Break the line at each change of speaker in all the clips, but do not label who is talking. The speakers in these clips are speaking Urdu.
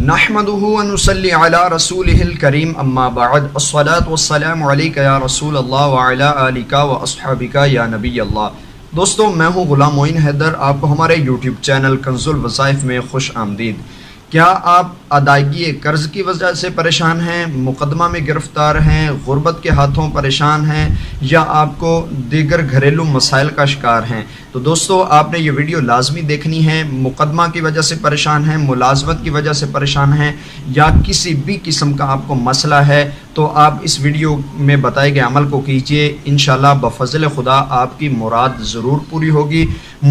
نحمده ونصلي على رسوله الكريم اما بعد الصلاة والسلام عليك يا رسول الله وعلى آلك واصحابك یا نبی اللہ۔ دوستو میں ہوں غلام معین حیدر، آپ کو ہمارے یوٹیوب چینل کنز الوظائف میں خوش آمدید۔ کیا آپ ادائیگی قرض کی وجہ سے پریشان ہیں، مقدمہ میں گرفتار ہیں، غربت کے ہاتھوں پریشان ہیں، یا آپ کو دیگر گھریلو مسائل کا شکار ہیں؟ تو دوستو آپ نے یہ ویڈیو لازمی دیکھنی ہے۔ مقدمہ کی وجہ سے پریشان ہیں، ملازمت کی وجہ سے پریشان ہیں، یا کسی بھی قسم کا آپ کو مسئلہ ہے، تو آپ اس ویڈیو میں بتائے گئے عمل کو کیجئے، انشاءاللہ بفضل خدا آپ کی مراد ضرور پوری ہوگی۔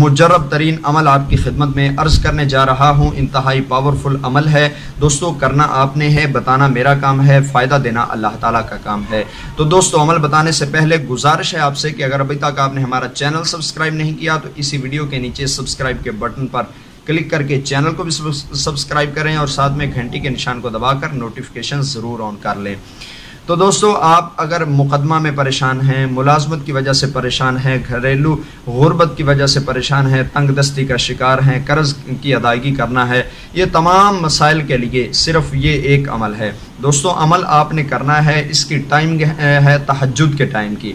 مجرب ترین عمل آپ کی خدمت میں عرض کرنے جا رہا ہوں، انتہائی پاورفل عمل ہے دوستو، کرنا آپ نے ہے، بتانا میرا کام ہے، فائدہ دینا اللہ تعالیٰ کا کام ہے۔ تو دوستو عمل بتانے سے پہلے گزارش ہے آپ سے کہ اگر ابھی تک آپ نے ہمارا چینل سبسکرائب نہیں کیا تو اسی ویڈیو کے نیچے سبسکرائب کے بٹن پر کلک کر کے چینل کو بھی سبسکرائب کریں اور ساتھ میں گھنٹی کے نشان کو دبا کر نوٹیفیکیشن ضرور آن کر لیں۔ تو دوستو آپ اگر مقدمہ میں پریشان ہیں، ملازمت کی وجہ سے پریشان ہیں، گھریلو غربت کی وجہ سے پریشان ہیں، تنگ دستی کا شکار ہیں، قرض کی ادائیگی کرنا ہے، یہ تمام مسائل کے لیے صرف یہ ایک عمل ہے دوستو۔ عمل آپ نے کرنا ہے، اس کی ٹائم ہے تہجد کے ٹائم کی۔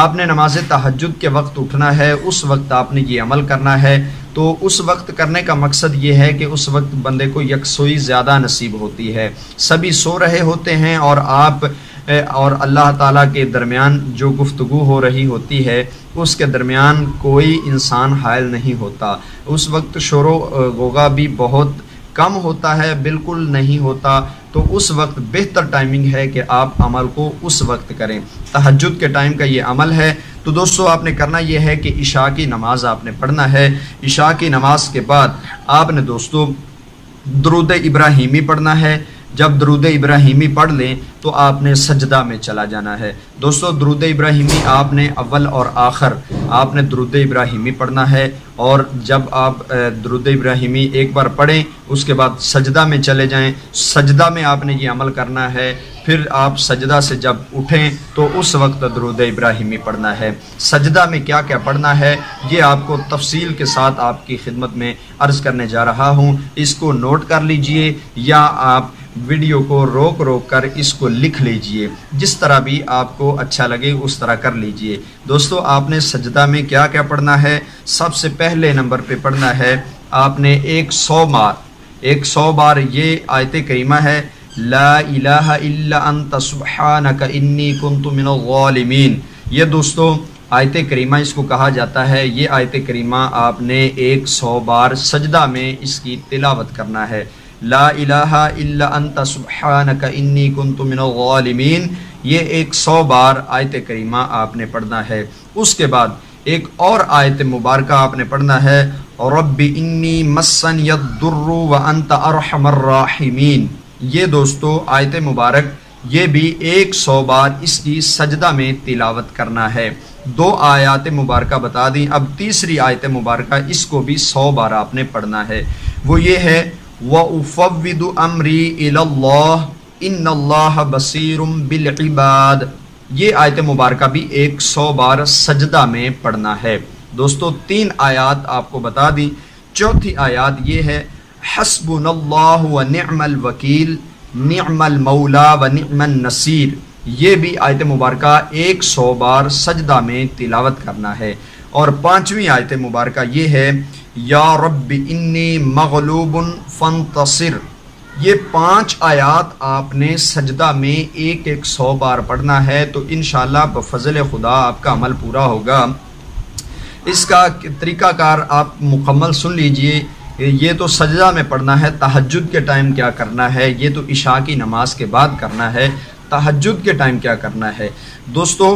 آپ نے نماز تہجد کے وقت اٹھنا ہے، اس وقت آپ نے یہ عمل کرنا ہے۔ تو اس وقت کرنے کا مقصد یہ ہے کہ اس وقت بندے کو یکسوئی زیادہ نصیب ہوتی ہے، سبھی سو رہے ہوتے ہیں اور آپ اور اللہ تعالیٰ کے درمیان جو گفتگو ہو رہی ہوتی ہے اس کے درمیان کوئی انسان حائل نہیں ہوتا، اس وقت شور و غوغا بھی بہت کم ہوتا ہے، بالکل نہیں ہوتا۔ تو اس وقت بہتر ٹائمنگ ہے کہ آپ عمل کو اس وقت کریں، تہجد کے ٹائم کا یہ عمل ہے۔ تو دوستو آپ نے کرنا یہ ہے کہ عشاء کی نماز آپ نے پڑھنا ہے۔ عشاء کی نماز کے بعد آپ نے دوستو درود ابراہیمی پڑھنا ہے۔ جب درود ابراہیمی پڑھ لیں تو آپ نے سجدہ میں چلا جانا ہے دوستو۔ درود ابراہیمی آپ نے اول اور آخر آپ نے درود ابراہیمی پڑھنا ہے، اور جب آپ درود ابراہیمی ایک بار پڑھیں اس کے بعد سجدہ میں چلے جائیں، سجدہ میں آپ نے یہ عمل کرنا ہے۔ پھر آپ سجدہ سے جب اٹھیں تو اس وقت درود ابراہیمی پڑھنا ہے۔ سجدہ میں کیا کیا پڑھنا ہے یہ آپ کو تفصیل کے ساتھ آپ کی خدمت میں عرض کرنے جا رہا ہوں، اس کو نوٹ کر لیجئے یا آپ ویڈیو کو روک روک کر اس کو لکھ لیجئے، جس طرح بھی آپ کو اچھا لگے اس طرح کر لیجئے دوستو۔ آپ نے سجدہ میں کیا کیا پڑھنا ہے؟ سب سے پہلے نمبر پہ پڑھنا ہے آپ نے 100 بار یہ آیت کریمہ ہے، لا الہ الا انت سبحانک انی کنت من الظالمین۔ یہ دوستو آیت کریمہ اس کو کہا جاتا ہے، یہ آیت کریمہ آپ نے 100 بار سجدہ میں اس کی تلاوت کرنا ہے۔ لا الہ الا انت سبحانک انی کنت من الظالمین، یہ 100 بار آیت کریمہ آپ نے پڑھنا ہے۔ اس کے بعد ایک اور آیت مبارکہ آپ نے پڑھنا ہے، رب انی مسنی الضر وانت ارحم الراحمین۔ یہ دوستو آیت مبارک یہ بھی 100 بار اس کی سجدہ میں تلاوت کرنا ہے۔ 2 آیات مبارکہ بتا دیں، اب تیسری آیت مبارکہ اس کو بھی 100 بار آپ نے پڑھنا ہے، وہ یہ ہے وَأُفَوِّضُ أَمْرِي إِلَى اللَّهِ إِنَّ اللَّهَ بَصِيرٌ بِالْعِبَادِ۔ یہ آیت مبارکہ بھی 100 بار سجدہ میں پڑھنا ہے دوستو۔ 3 آیات آپ کو بتا دیں، چوتھی آیات یہ ہے حسبنا اللہ ونعم الوکیل نعم المولا ونعم النصیر۔ یہ بھی آیت مبارکہ 100 بار سجدہ میں تلاوت کرنا ہے۔ اور 5ویں آیت مبارکہ یہ ہے یا رب انی مغلوب فانتصر۔ یہ 5 آیات آپ نے سجدہ میں 100 بار پڑھنا ہے، تو انشاءاللہ بفضل خدا آپ کا عمل پورا ہوگا۔ اس کا طریقہ کار آپ مکمل سن لیجئے۔ یہ تو سجدہ میں پڑھنا ہے، تہجد کے ٹائم کیا کرنا ہے یہ تو عشاء کی نماز کے بعد کرنا ہے۔ تہجد کے ٹائم کیا کرنا ہے دوستو؟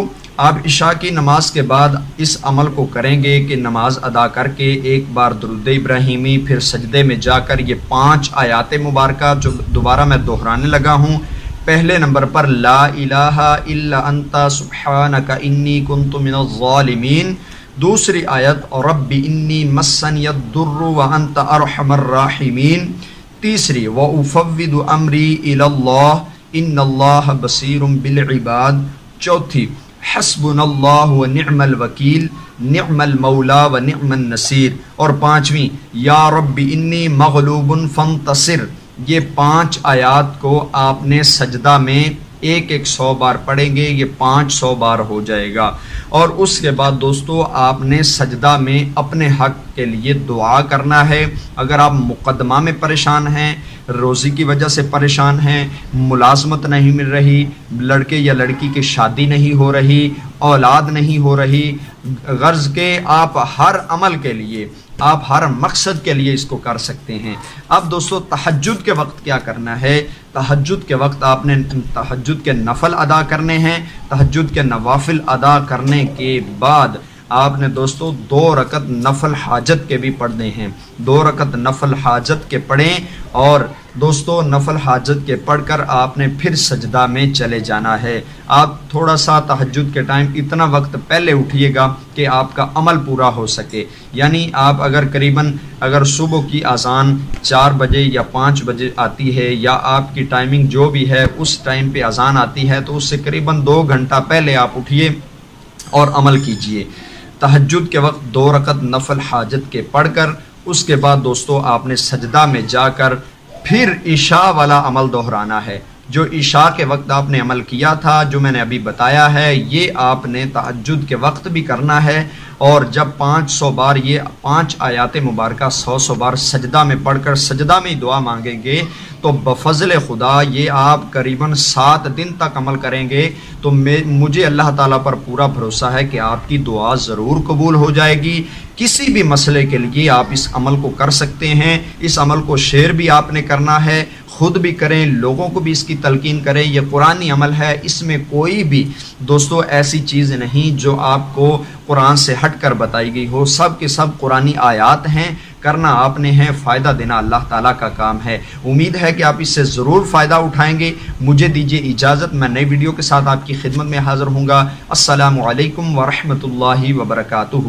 آپ عشاء کی نماز کے بعد اس عمل کو کریں گے کہ نماز ادا کر کے ایک بار درود ابراہیمی، پھر سجدے میں جا کر یہ 5 آیات مبارکہ جو دوبارہ میں دہرانے لگا ہوں۔ پہلے نمبر پر لا الہ الا انت سبحانک انی کنت من الظالمین۔ دوسری آیت رب انی مسنی الضر وانت ارحم الراحمین۔ تیسری وَأُفَوِّضُ أَمْرِي إِلَى اللَّهِ إِنَّ اللَّهَ بَصِيرٌ بِالْعِبَادِ۔ چوتھی حسبنا اللہ ونعم الوکیل نعم المولا ونعم النصیر۔ اور 5ویں یا رب انی مغلوب فانتصر۔ یہ 5 آیات کو آپ نے سجدہ میں ایک 100 بار پڑھیں گے، یہ 500 بار ہو جائے گا۔ اور اس کے بعد دوستو آپ نے سجدہ میں اپنے حق کے لیے دعا کرنا ہے۔ اگر آپ مقدمہ میں پریشان ہیں، روزی کی وجہ سے پریشان ہیں، ملازمت نہیں مل رہی، لڑکے یا لڑکی کی شادی نہیں ہو رہی، اولاد نہیں ہو رہی، غرض کے آپ ہر عمل کے لیے، آپ ہر مقصد کے لیے اس کو کر سکتے ہیں۔ اب دوستو تہجد کے وقت کیا کرنا ہے؟ تہجد کے وقت آپ نے تہجد کے نفل ادا کرنے ہیں۔ تہجد کے نوافل ادا کرنے کے بعد آپ نے دوستو 2 رکعت نفل حاجت کے بھی پڑھنے ہیں۔ 2 رکعت نفل حاجت کے پڑھیں، اور دوستو نفل حاجت کے پڑھ کر آپ نے پھر سجدہ میں چلے جانا ہے۔ آپ تھوڑا سا تہجد کے ٹائم اتنا وقت پہلے اٹھیے گا کہ آپ کا عمل پورا ہو سکے، یعنی آپ اگر صبح کی اذان 4 بجے یا 5 بجے آتی ہے، یا آپ کی ٹائمنگ جو بھی ہے اس ٹائم پہ اذان آتی ہے، تو اس سے قریباً 2 گھنٹہ پہلے آپ اٹھیے اور عمل کیجئے۔ تہجد کے وقت 2 رکعت نفل حاجت کے پڑھ کر اس کے بعد دوستو آپ نے سجدہ میں جا کر پھر عشاء والا عمل دہرانا ہے۔ جو عشاء کے وقت آپ نے عمل کیا تھا، جو میں نے ابھی بتایا ہے، یہ آپ نے تہجد کے وقت بھی کرنا ہے۔ اور جب 500 بار یہ 5 آیات مبارکہ 100 بار سجدہ میں پڑھ کر سجدہ میں دعا مانگیں گے، تو بفضل خدا یہ آپ قریباً 7 دن تک عمل کریں گے، تو مجھے اللہ تعالیٰ پر پورا بھروسہ ہے کہ آپ کی دعا ضرور قبول ہو جائے گی۔ کسی بھی مسئلے کے لیے آپ اس عمل کو کر سکتے ہیں۔ اس عمل کو شیئر بھی آپ نے کرنا ہے، خود بھی کریں، لوگوں کو بھی اس کی تلقین کریں۔ یہ قرآنی عمل ہے، اس میں کوئی بھی دوستو ایسی چیز نہیں جو آپ کو قرآن سے ہٹ کر بتائی گئی ہو، سب کے سب قرآنی آیات ہیں۔ کرنا آپ نے ہے، فائدہ دینا اللہ تعالیٰ کا کام ہے۔ امید ہے کہ آپ اس سے ضرور فائدہ اٹھائیں گے۔ مجھے دیجیے اجازت، میں نئی ویڈیو کے ساتھ آپ کی خدمت میں حاضر ہوں گا۔ السلام علیکم ورحمۃ اللہ وبرکاتہ۔